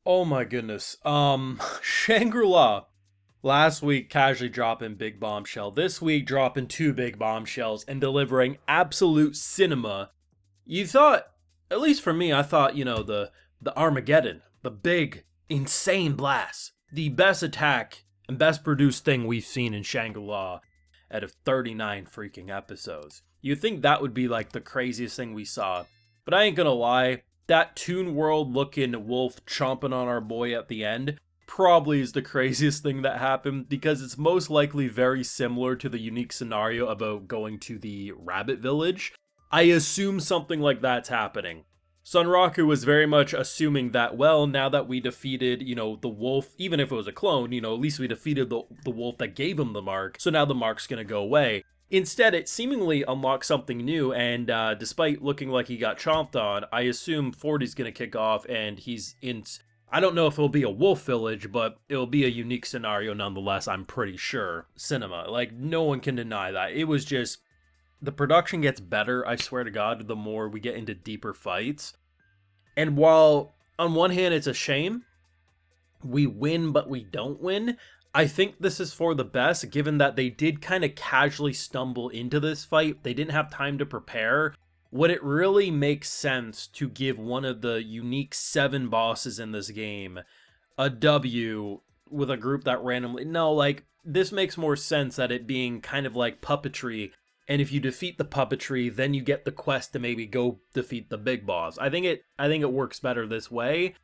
Oh my goodness. Shangri-La. Last week, casually dropping big bombshell. This week, dropping two big bombshells and delivering absolute cinema. You thought, at least for me, I thought, the Armageddon, the big, insane blast, the best attack and best produced thing we've seen in Shangri-La out of 39 freaking episodes. You'd think that would be like the craziest thing we saw. But I ain't gonna lie, that Toon World looking wolf chomping on our boy at the end probably is the craziest thing that happened because it's most likely very similar to the unique scenario about going to the rabbit village. I assume something like that's happening. Sunraku was very much assuming that, well, now that we defeated, the wolf, even if it was a clone, at least we defeated the wolf that gave him the mark, so now the mark's gonna go away. Instead, it seemingly unlocks something new, and despite looking like he got chomped on, I assume 40's gonna kick off, and he's in... I don't know if it'll be a wolf village, but it'll be a unique scenario nonetheless, I'm pretty sure. Cinema. Like, no one can deny that. It was just... The production gets better, I swear to God, the more we get into deeper fights. And while, on one hand, it's a shame, we win but we don't win, I think this is for the best, given that they did kind of casually stumble into this fight. They didn't have time to prepare. Would it really make sense to give one of the unique 7 bosses in this game a W with a group that randomly... No, like, this makes more sense that it being kind of like puppetry, and if you defeat the puppetry, then you get the quest to maybe go defeat the big boss. I think it works better this way,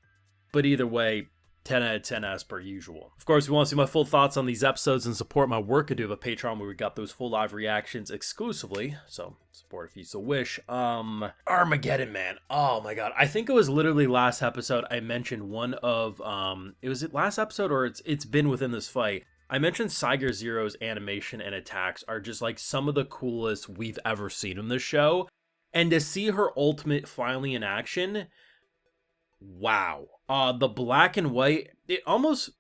but either way, 10 out of 10 as per usual. Of course, if you want to see my full thoughts on these episodes and support my work, I do have a Patreon where we got those full live reactions exclusively, so support if you so wish. Armageddon, man. Oh my god. I think it was literally last episode I mentioned one of, was it last episode or it's been within this fight? I mentioned Iger Zero's animation and attacks are just like some of the coolest we've ever seen in this show. And to see her ultimate finally in action, wow. The black and white, it almost,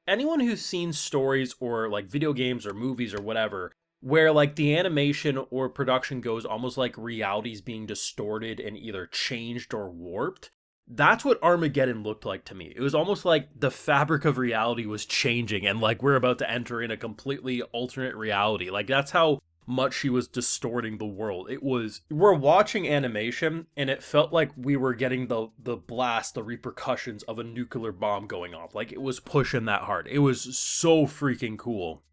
anyone who's seen stories or like video games or movies or whatever, where like the animation or production goes almost like reality's being distorted and either changed or warped, that's what Armageddon looked like to me. It was almost like the fabric of reality was changing and like we're about to enter in a completely alternate reality. Like that's how much she was distorting the world. We're watching animation and it felt like we were getting the blast, the repercussions of a nuclear bomb going off. Like it was pushing that hard. It was so freaking cool.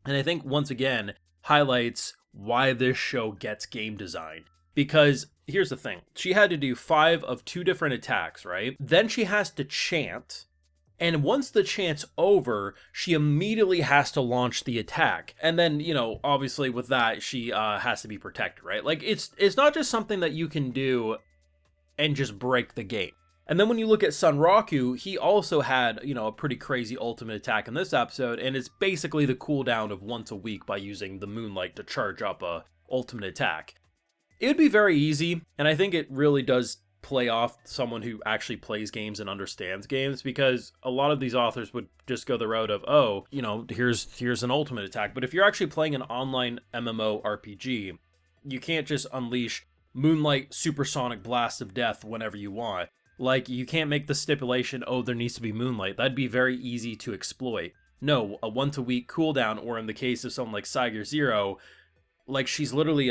And I think once again highlights why this show gets game design. Because here's the thing, she had to do 5 of 2 different attacks, right? Then she has to chant. And once the chant's over, she immediately has to launch the attack. And then, obviously with that, she has to be protected, right? Like, it's not just something that you can do and just break the game. And then when you look at Sunraku, he also had, a pretty crazy ultimate attack in this episode. And it's basically the cooldown of once a week by using the moonlight to charge up a ultimate attack. It would be very easy, and I think it really does play off someone who actually plays games and understands games, because a lot of these authors would just go the route of, here's an ultimate attack. But if you're actually playing an online MMO RPG, you can't just unleash Moonlight Supersonic Blast of Death whenever you want. Like, you can't make the stipulation, there needs to be Moonlight. That'd be very easy to exploit. No, a once a week cooldown, or in the case of someone like Iger Zero, like she's literally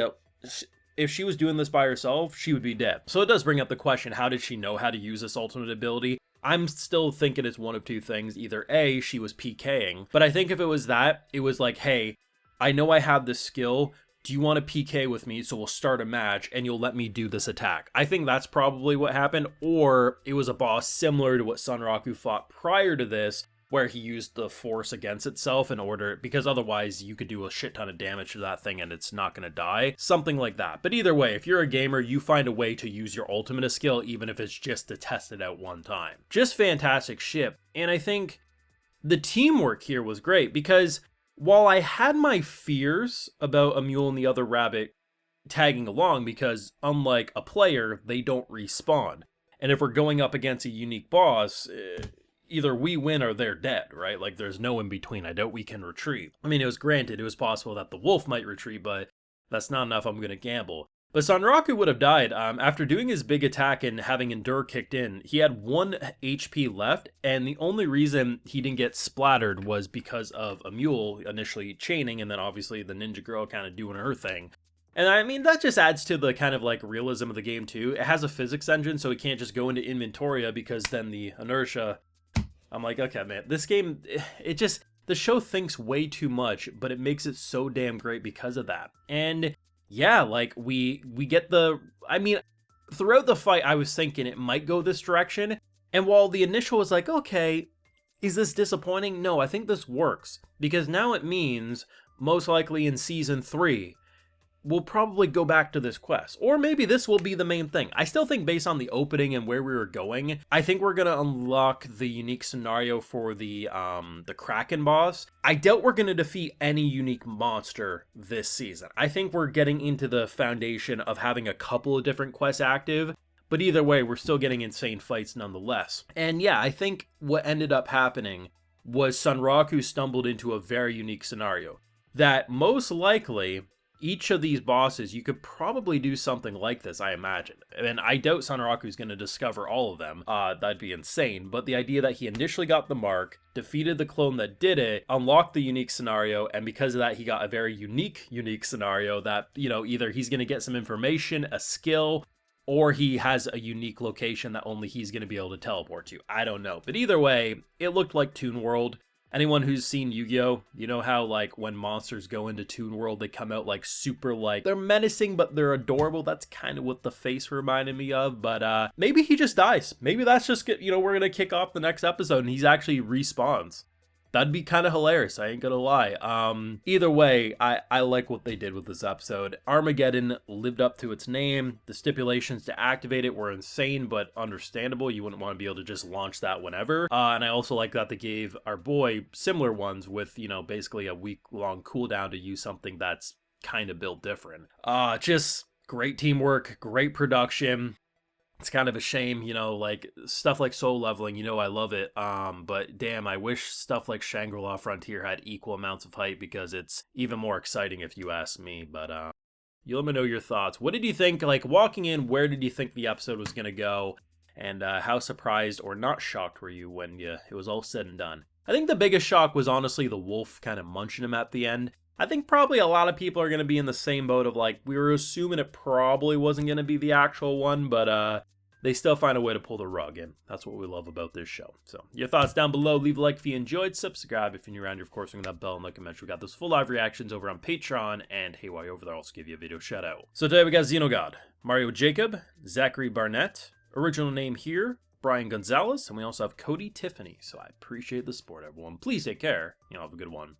if she was doing this by herself, she would be dead. So it does bring up the question, how did she know how to use this ultimate ability? I'm still thinking it's one of two things. Either A, she was PKing, but I think if it was that, it was like, hey, I know I have this skill. Do you want to PK with me? So we'll start a match and you'll let me do this attack. I think that's probably what happened. Or it was a boss similar to what Sunraku fought prior to this, where he used the force against itself in order, because otherwise you could do a shit ton of damage to that thing and it's not going to die. Something like that. But either way, if you're a gamer, you find a way to use your ultimate skill, even if it's just to test it out one time. Just fantastic shit. And I think the teamwork here was great, because while I had my fears about a mule and the other rabbit tagging along, because unlike a player, they don't respawn. And if we're going up against a unique boss, either we win or they're dead, right? Like, there's no in between. I doubt we can retreat. I mean, it was possible that the wolf might retreat, but that's not enough. I'm going to gamble. But Sanraku would have died. After doing his big attack and having Endure kicked in, he had 1 HP left, and the only reason he didn't get splattered was because of a mule initially chaining, and then obviously the ninja girl kind of doing her thing. And I mean, that just adds to the kind of like realism of the game too. It has a physics engine, so he can't just go into Inventoria because then the inertia... I'm like, okay, man, this game, it just... The show thinks way too much, but it makes it so damn great because of that. And yeah, like we get the... I mean, throughout the fight, I was thinking it might go this direction. And while the initial was like, okay, is this disappointing? No, I think this works. Because now it means, most likely in Season 3, we'll probably go back to this quest. Or maybe this will be the main thing. I still think based on the opening and where we were going, I think we're going to unlock the unique scenario for the Kraken boss. I doubt we're going to defeat any unique monster this season. I think we're getting into the foundation of having a couple of different quests active. But either way, we're still getting insane fights nonetheless. And yeah, I think what ended up happening was Sanraku stumbled into a very unique scenario. That most likely... Each of these bosses, you could probably do something like this, I imagine. And I doubt Sanraku's going to discover all of them. That'd be insane. But the idea that he initially got the mark, defeated the clone that did it, unlocked the unique scenario, and because of that, he got a very unique scenario that, you know, either he's going to get some information, a skill, or he has a unique location that only he's going to be able to teleport to. I don't know. But either way, it looked like Toon World. Anyone who's seen Yu-Gi-Oh, you know how like when monsters go into Toon World, they come out like super like, they're menacing, but they're adorable. That's kind of what the face reminded me of, but maybe he just dies. Maybe that's just, you know, we're going to kick off the next episode and he's actually respawns. That'd be kind of hilarious, I ain't gonna lie. Either way, I like what they did with this episode. Armageddon lived up to its name. The stipulations to activate it were insane, but understandable. You wouldn't want to be able to just launch that whenever. And I also like that they gave our boy similar ones with, you know, basically a week-long cooldown to use something that's kind of built different. Just great teamwork, great production. It's kind of a shame, you know, like stuff like soul leveling, you know, I love it. But damn, I wish stuff like Shangri-La Frontier had equal amounts of hype because it's even more exciting if you ask me. But you let me know your thoughts. What did you think? Like walking in, where did you think the episode was going to go? And how surprised or not shocked were you when it was all said and done? I think the biggest shock was honestly the wolf kind of munching him at the end. I think probably a lot of people are going to be in the same boat of like, we were assuming it probably wasn't going to be the actual one, but they still find a way to pull the rug in. That's what we love about this show. So your thoughts down below. Leave a like if you enjoyed. Subscribe if you're new around here. Of course, ring that bell and like and mention we got those full live reactions over on Patreon. And hey, while you're over there, I'll also give you a video shout out. So today we got Xenogod, Mario Jacob, Zachary Barnett, original name here, Brian Gonzalez, and we also have Cody Tiffany. So I appreciate the support, everyone. Please take care. You know, have a good one.